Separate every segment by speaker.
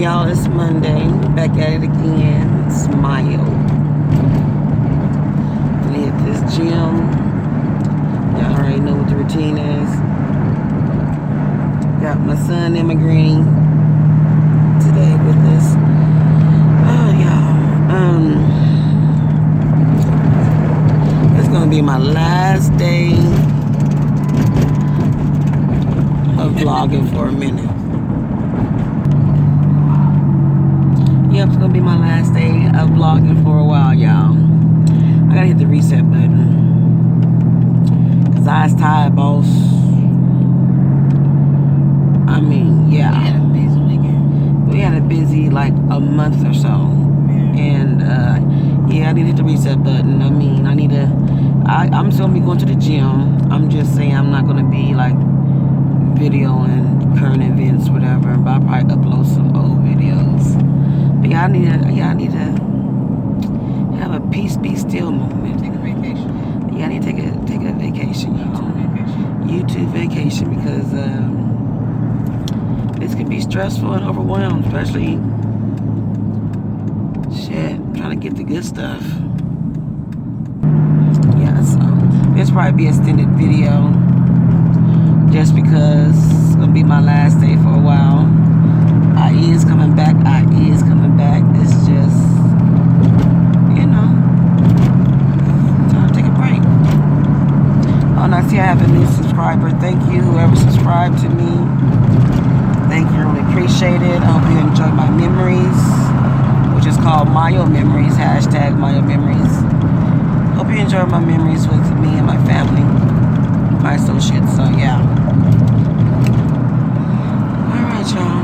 Speaker 1: y'all, it's Monday. Back at it again. It's Myoo. Gonna hit this gym. Y'all already know what the routine is. Got my son and my granny today with us. Oh, y'all. It's gonna be my last day of vlogging for a minute. Yep, it's gonna be my last day of vlogging for a while, y'all. I gotta hit the reset button. Cause I was tired, boss. I mean, yeah.
Speaker 2: We had a busy weekend.
Speaker 1: We had a busy, like, a month or so. And, yeah, I need to hit the reset button. I mean, I'm still gonna be going to the gym. I'm just saying I'm not gonna be, like, videoing current events, whatever. But I'll probably upload some old videos. But yeah, I need to have a peace be still moment.
Speaker 2: Take a vacation.
Speaker 1: Yeah, I need to take a vacation, y'all. YouTube vacation because this can be stressful and overwhelmed, especially trying to get the good stuff. Yeah, so this probably be an extended video just because it's gonna be my last day for a while. IE is coming back. It's just, you know, time to take a break. Oh, and I see I have a new subscriber. Thank you, whoever subscribed to me. Thank you, I really appreciate it. I hope you enjoyed my memories, which is called Myoo Memories, hashtag Myoo Memories. Hope you enjoyed my memories with me and my family, my associates, so yeah. Alright, y'all.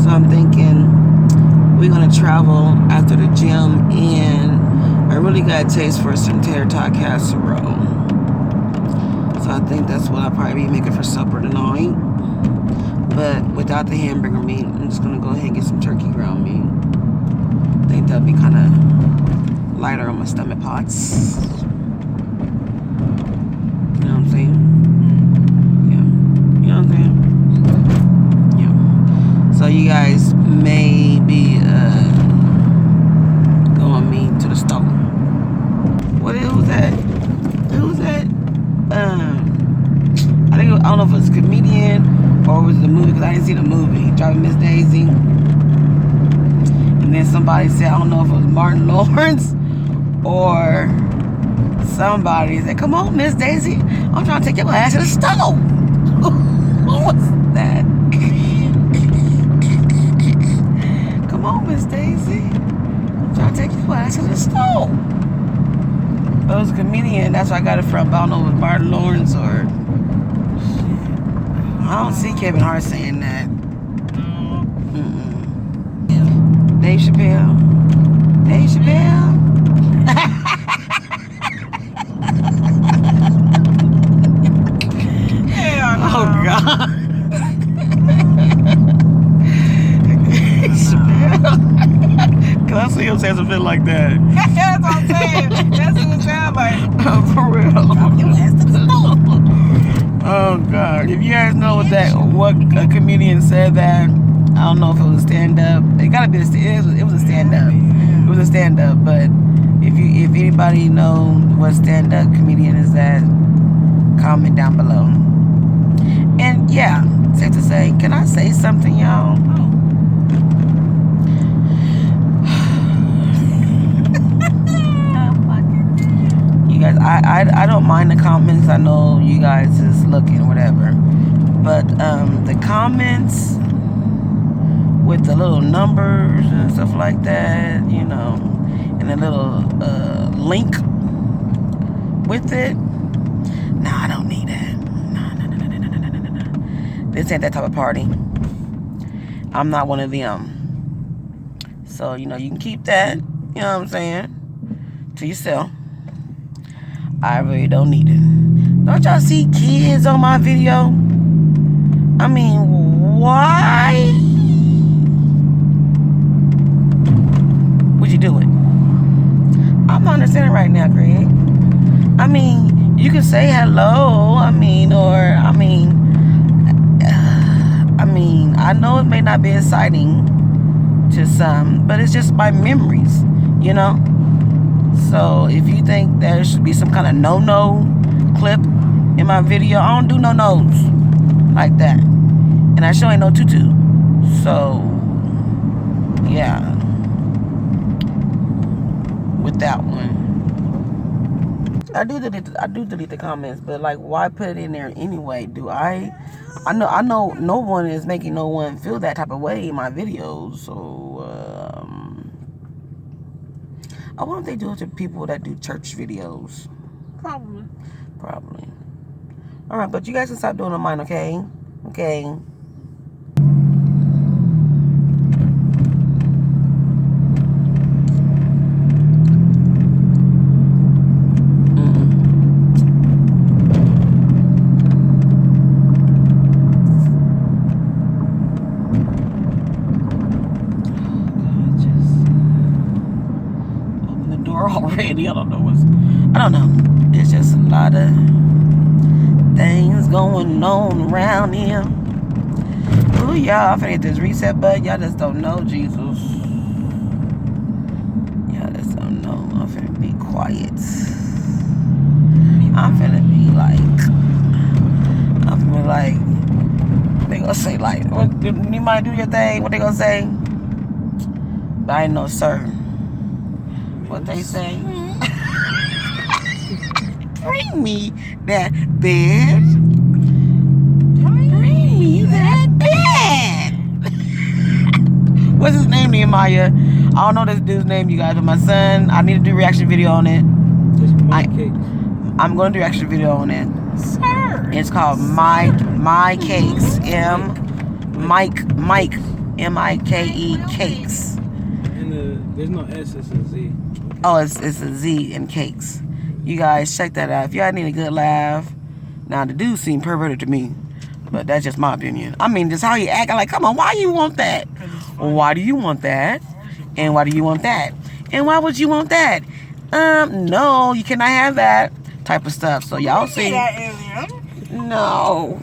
Speaker 1: So I'm thinking we're gonna travel after the gym, and I really got a taste for some tater tot casserole. So I think that's what I'll probably be making for supper tonight. But without the hamburger meat, I'm just gonna go ahead and get some turkey ground meat. I think that'll be kind of lighter on my stomach pots. You know what I'm saying? Yeah. You know what I'm saying? Yeah. So you guys may be going me to the store. Who was that? I don't know if it was a comedian or it was the movie, because I didn't see the movie. Driving Miss Daisy. And then somebody said, I don't know if it was Martin Lawrence or somebody said, come on, Miss Daisy, I'm trying to take your ass to the store. What was that? Come on, Miss Daisy, I'm trying to take your ass to the store. But it was a comedian, that's where I got it from. But I don't know if it was Martin Lawrence or... I don't see Kevin Hart saying that. Dave Chappelle. Oh, God. Dave Chappelle. Cause I see him say something like that.
Speaker 2: That's what I'm saying. That's what it sounds like.
Speaker 1: Oh, for real.
Speaker 2: You asked to the store.
Speaker 1: Oh, God. If you guys know what a comedian said that, I don't know if it was stand-up. It gotta be it was a stand-up. It was a stand-up, but if anybody knows what stand-up comedian is that, comment down below. And yeah, safe to say, can I say something, y'all? You guys, I don't mind the comments. I know you guys is looking, whatever. But the comments with the little numbers and stuff like that, you know, and a little link with it. No, I don't need that. No. This ain't that type of party. I'm not one of them. So, you know, you can keep that, you know what I'm saying, to yourself. I really don't need it. Don't y'all see kids on my video? I mean, why? you do it? I'm not understanding right now, Craig. I mean, you can say hello. I mean, I know it may not be exciting to some, but it's just my memories, you know? So if you think there should be some kind of no-no clip in my video, I don't do no-nos like that. And I sure ain't no tutu. So, yeah. With that one. I do delete the comments, but like, why put it in there anyway? I know no one is making no one feel that type of way in my videos. So, I wonder if they do it to people that do church videos. Probably. All right, but you guys can stop doing it on mine, okay? Okay. Already, I don't know. It's just a lot of things going on around here. Ooh, y'all, I'm finna hit this reset button. Y'all just don't know, Jesus. Y'all just don't know. I'm finna be quiet. I'm finna be like, they gonna say like, what, you might do your thing. What they gonna say? But I ain't no sir. What they say? Bring me that bed. Bring me that bed. What's his name, Nehemiah? I don't know this dude's name, you guys, but my son, I need to do a reaction video on it. I'm going to do a reaction video on it. Sir. It's called My Cakes. Mike, M-I-K-E Cakes.
Speaker 3: And there's no S, it's a Z. Okay.
Speaker 1: Oh, it's a Z in cakes. You guys check that out. If y'all need a good laugh. Now, the dude seemed perverted to me. But that's just my opinion. I mean, just how he acting like, come on, why you want that? Why do you want that? And why do you want that? And why would you want that? No, you cannot have that type of stuff. So y'all see. No.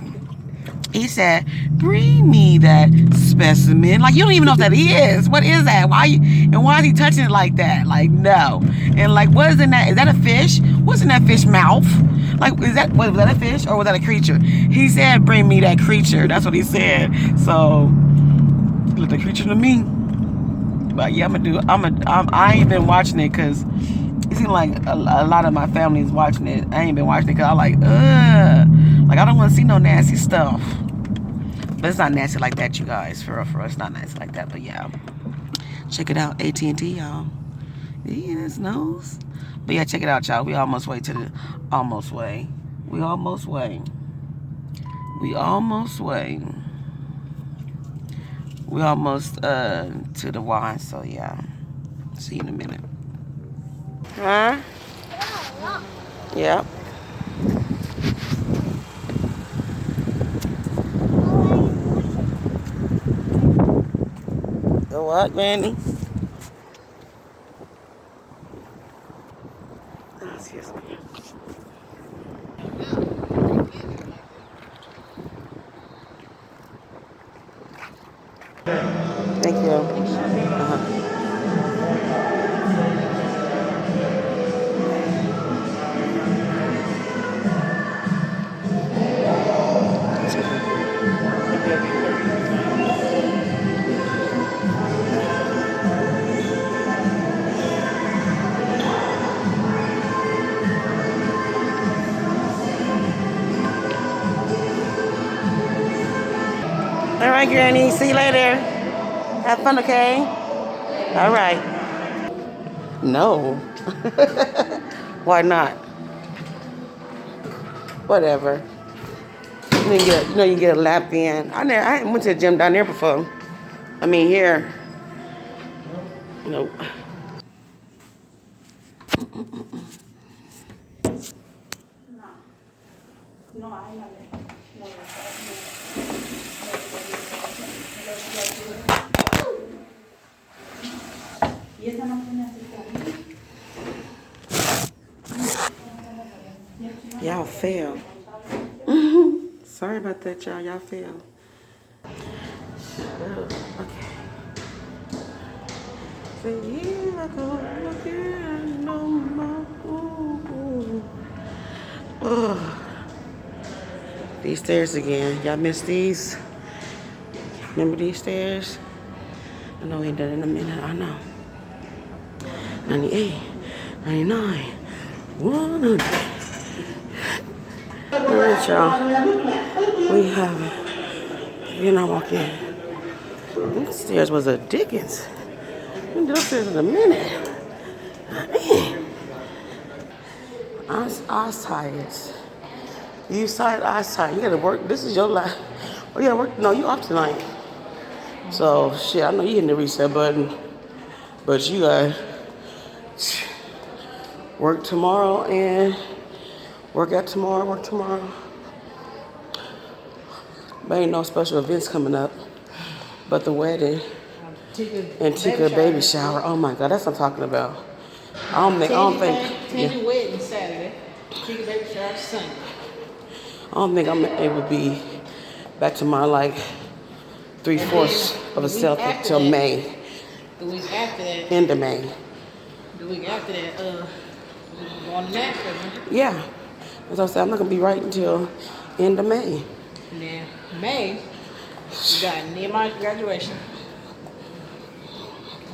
Speaker 1: He said, bring me that specimen. Like, you don't even know what that is. What is that? Why is he touching it like that? Like, no. And like, what is in that? Is that a fish? What's in that fish mouth? Like, was that a fish or was that a creature? He said, bring me that creature. That's what he said. So, look, the creature to me. But yeah, I ain't been watching it because it seems like a lot of my family is watching it. I ain't been watching it because I like, ugh. Like, I don't want to see no nasty stuff. But it's not nasty like that, you guys. For real, it's not nasty like that. But yeah, check it out, AT&T, y'all. Yeah, this nose. But yeah, check it out, y'all. We almost way to the almost way. We almost to the Y. So yeah, see you in a minute. Huh? Yep. The what, Granny? Oh, excuse me. Thank you. All right, Granny. See you later. Have fun, okay? All right. No. Why not? Whatever. You can get a lap in. I went to the gym down there before. I mean, here. Nope. No, I ¿Y esa no tiene? fell. Sorry about that, y'all. Y'all fell. Okay. Say, here I go again, no more. Ooh. Ugh. These stairs again. Y'all miss these? Remember these stairs? I know we ain't done it in a minute. I know. 98, 99, 100. All right, y'all. We have it. You're not walking. These stairs was a Dickens. We did upstairs in a minute. I was tired. You tired? I was tired. You gotta work. This is your life. Oh, you gotta work. No, you off tonight. So, shit, I know you hitting the reset button. But you gotta work tomorrow and work out tomorrow, work tomorrow. But ain't no special events coming up. But the wedding and Tika baby shower. Oh my God, that's what I'm talking about. I don't think.
Speaker 2: Tangy wedding Saturday. Tika baby shower Sunday.
Speaker 1: I don't think I'm able to be back to my like 3/4 of a self until May.
Speaker 2: The week after that.
Speaker 1: End of May.
Speaker 2: The week after that, we're going to Nashville.
Speaker 1: Yeah. As I said, I'm not gonna be right until end of May.
Speaker 2: And then May, we got Nehemiah's graduation.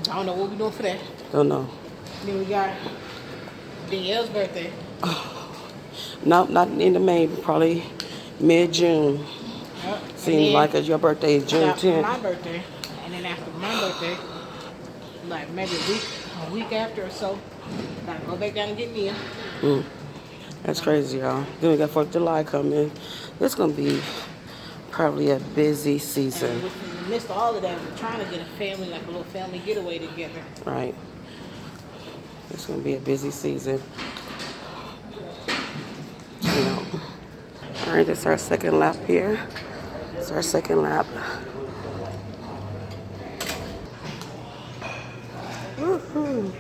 Speaker 2: I don't know what we're doing for that.
Speaker 1: Don't know.
Speaker 2: Then we got Danielle's birthday.
Speaker 1: No, not end of May, probably mid-June.
Speaker 2: Yep.
Speaker 1: Seems like your birthday is June 10th.
Speaker 2: My birthday, and then after my birthday, like maybe a week after or so, gotta go back down and get Nia.
Speaker 1: That's crazy, y'all. Then we got 4th of July coming. It's gonna be probably a busy season.
Speaker 2: And in the midst of all of that, we're trying to get a family, like a little family getaway together.
Speaker 1: Right. It's gonna be a busy season. You know. All right, this is our second lap here. It's our second lap. Woohoo.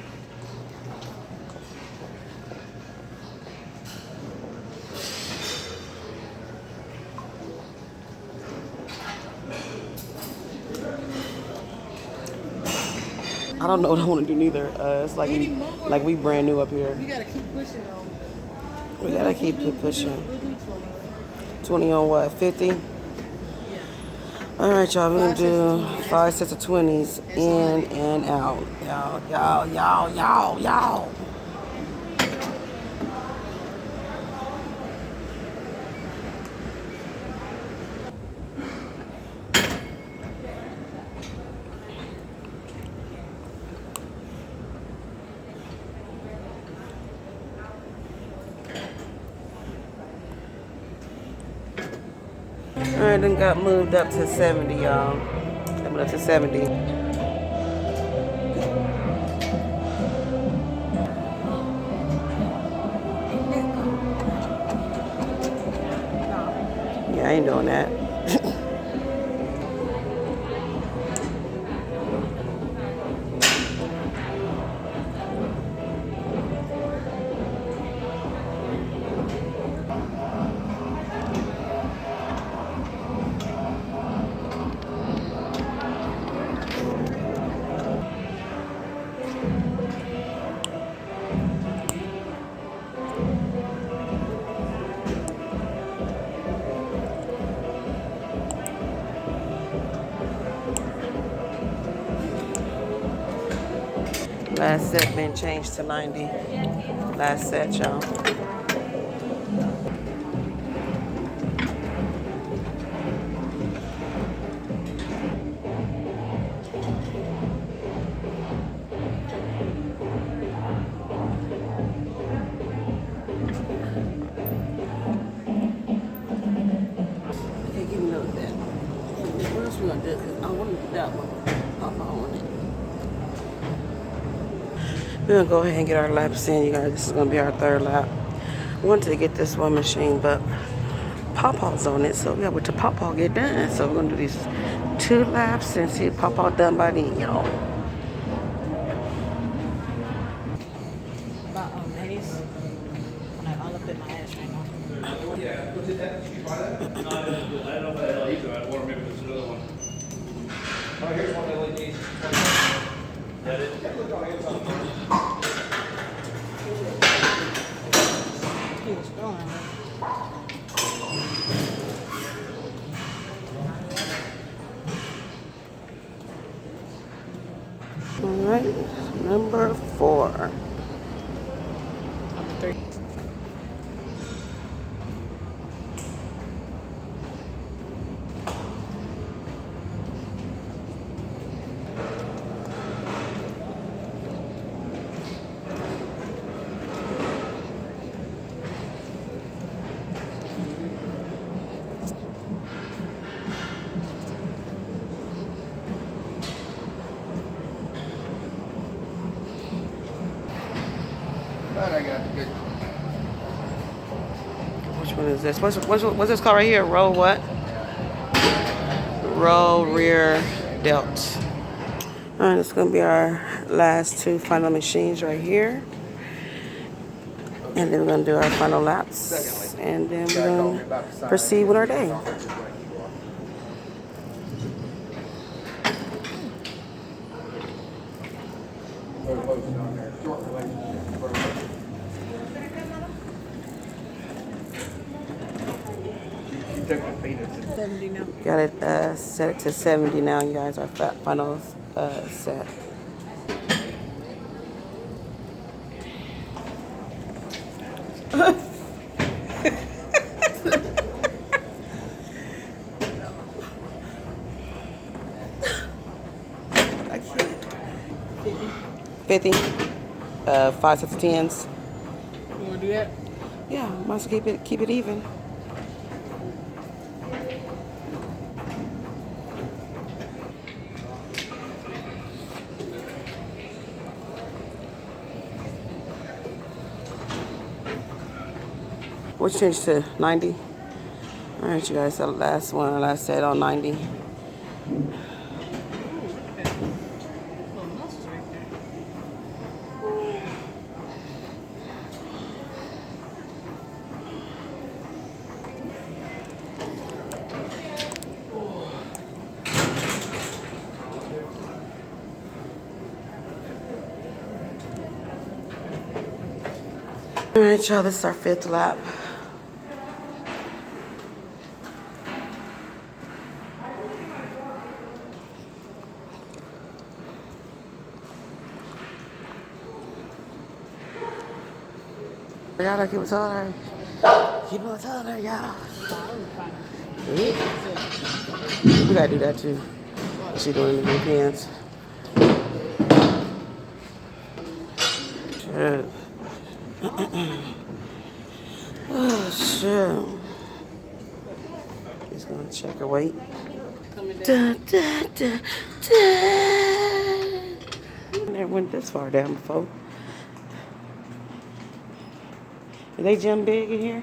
Speaker 1: I don't know what I want to do neither. It's like we brand new up here.
Speaker 2: We gotta keep pushing though.
Speaker 1: We gotta keep pushing. 20 on what? 50? All right, y'all. We're gonna do 5 sets of 20s in and out. Y'all. All right, then got moved up to 70, y'all. Moved up to 70. Yeah, I ain't doing that. Last set been changed to 90. Last set, y'all. Okay, give me another that. What else we gonna do? Cause I want to do that one. Pop on it. We're gonna go ahead and get our laps in, you guys. This is gonna be our third lap. I wanted to get this one machine, but Pawpaw's on it, so we gotta wait till Pawpaw get done. So we're gonna do these 2 laps and see if Pawpaw done by then, y'all.
Speaker 2: About ladies, like all up in my ass right now.
Speaker 4: don't know if that either. I wonder maybe there's another one.
Speaker 5: Oh, here's one LED.
Speaker 4: That it?
Speaker 2: He was throwing it.
Speaker 1: All right, number 4.
Speaker 2: Number 3.
Speaker 5: But I got good.
Speaker 1: Which one is this? What's this called right here? Row what? Row rear delt. All right, it's gonna be our last 2 final machines right here. And then we're gonna do our final laps. And then we're gonna proceed with our day.
Speaker 5: You took the feet.
Speaker 2: 70 now.
Speaker 1: Got it set it to 70 now, you guys. Our final set. I can't. 50. 5 sets of 10s.
Speaker 2: You want to do that?
Speaker 1: Yeah, might as well keep it even. We'll change to 90. All right, you guys, the last one, our last set on 90.
Speaker 2: Little muscles right there.
Speaker 1: All right, y'all, this is our 5th lap. Y'all keep it taller. Keep it taller, y'all. We gotta do that too. She doing the new pants. Shit. Oh shit. He's gonna check her weight. Da, da, da, da. Never went this far down before. Do they gym big in here?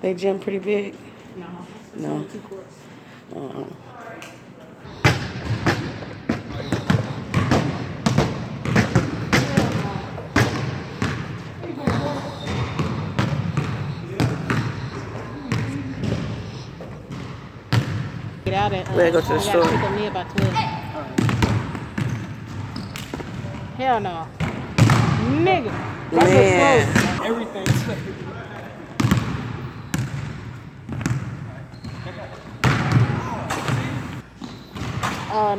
Speaker 1: They gym pretty big?
Speaker 2: No.
Speaker 1: No.
Speaker 2: 2 quarts. Get out at.
Speaker 1: Let's go to the
Speaker 2: I
Speaker 1: store.
Speaker 2: gotta pick up me about 12. Hell no. Nigga.
Speaker 1: Man.
Speaker 2: Everything's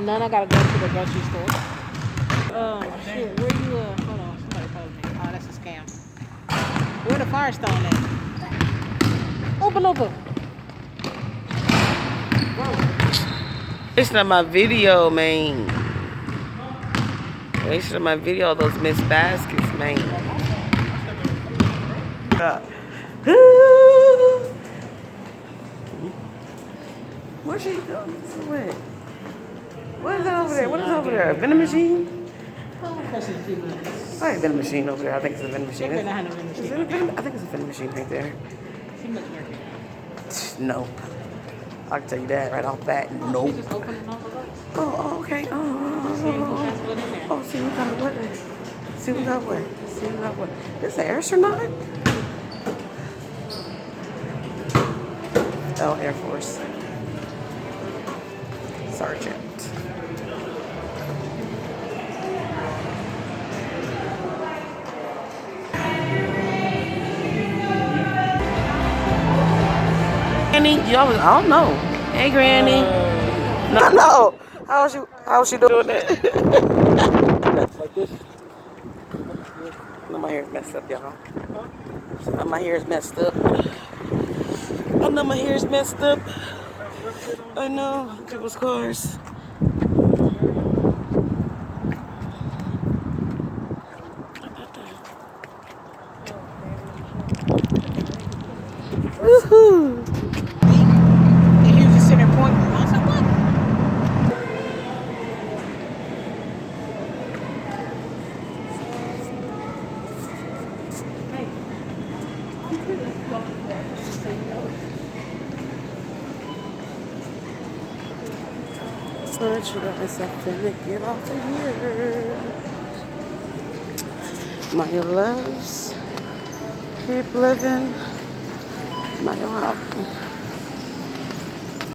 Speaker 2: none. I gotta go to the grocery store. Shit, where you, hold on, somebody called me. Oh, that's a scam. Where the Firestone at? Open.
Speaker 1: It's not my video, man. It's not my video, those missed baskets, man. Where's she going? What is that over there? What is over there? A vending machine? Oh, a vending machine over there. I think it's a vending machine.
Speaker 2: They're not having a vending machine.
Speaker 1: Is it a I think it's a vending machine right there. Nope. I can tell you that right off bat. Nope.
Speaker 2: Just open it on the box.
Speaker 1: Oh, okay. Oh, see what got what? See what got what? See what got what? This an astronaut? Oh, Air Force. Sergeant. Granny, you always, I don't know. Hey, Granny. No. How's she doing that?
Speaker 3: Like this.
Speaker 1: No, my hair's messed up, y'all. My hair's messed up. I know my hair's messed up. I know. People's cars. Woohoo!
Speaker 2: And he was just sitting there pointing. I was like, what?
Speaker 1: I got myself to get off of here. My loves. Keep living. My